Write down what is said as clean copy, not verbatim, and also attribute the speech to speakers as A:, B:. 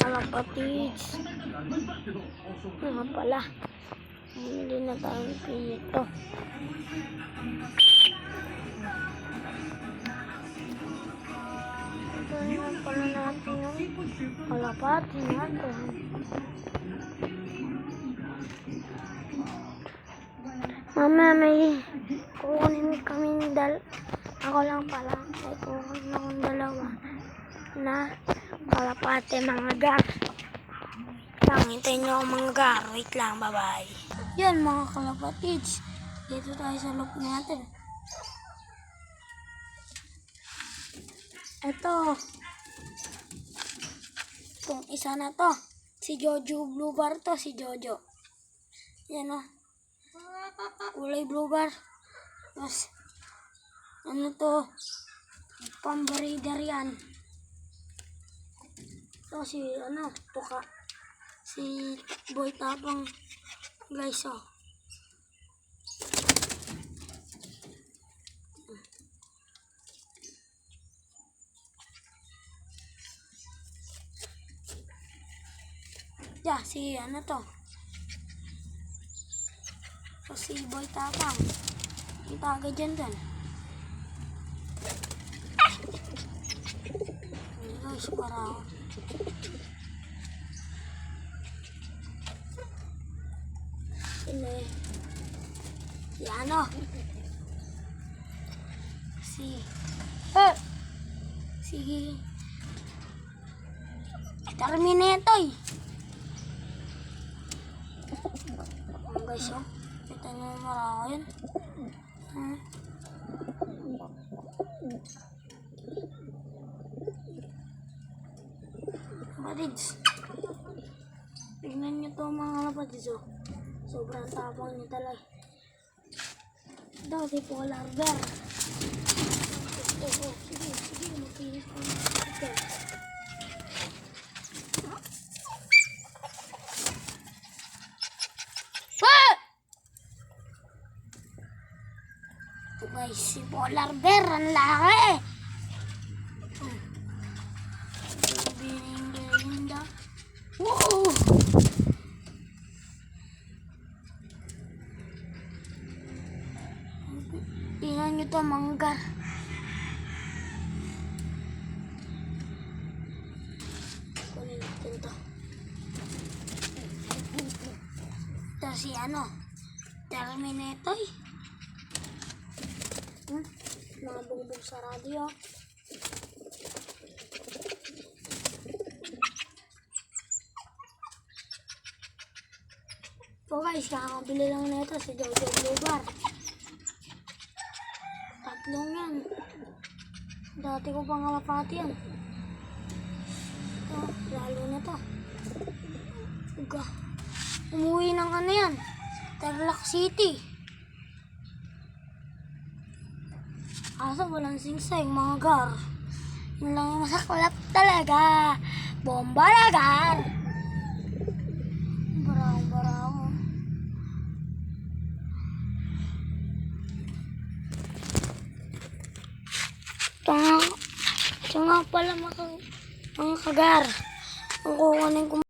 A: kalapatids. Nga pala. Hindi na tayong pito. Ito naman pala natin yung kalapati natin. Mama, may kukunin kaming ako lang pala. May kukunin akong dalawa na kalapate mga gar. Hintayin nyo ang mga gar. Wait lang, bye-bye. Yan mga kalapatids. Dito tayo sa loob natin. Ito. Itong isa na to. Si Jojo Blue Bar to. Si Jojo. Yan o. Kulay blue bar. Tapos, ano to? Pambaridar yan. Ito si, tuka. Si Boy Tapang. Guys, oh. Yeah, si, to? So, si Boy Tapang. Kita agad dyan dyan. Guys, para ini si Terminator. Guys, oh, kita nyo marami yun. Kapatids, tignan nyo to mga kapatids, oh. Sobrang tapang niya talaga. Ito, si polar bear. Sige, mapinis ko na ito. Ito guys, si polar bear, ang laki. Wow! Tingnan nyo to, manggar. Kunin natin to. Ito si Terminator. Nabugbog sa radyo. So guys, kakabili lang na ito si Jojo Blue Bar. Tatlong yan. Dati ko pang kalapati yan. Ito, lalo na to. Umuwi ng yan. Tarlac City. Kaso walang singsay, mga gar. Yun lang yung masaklap talaga. Bomba na gar. Barang-barang. Ito nga pala mga kagar. Ang kukunin ko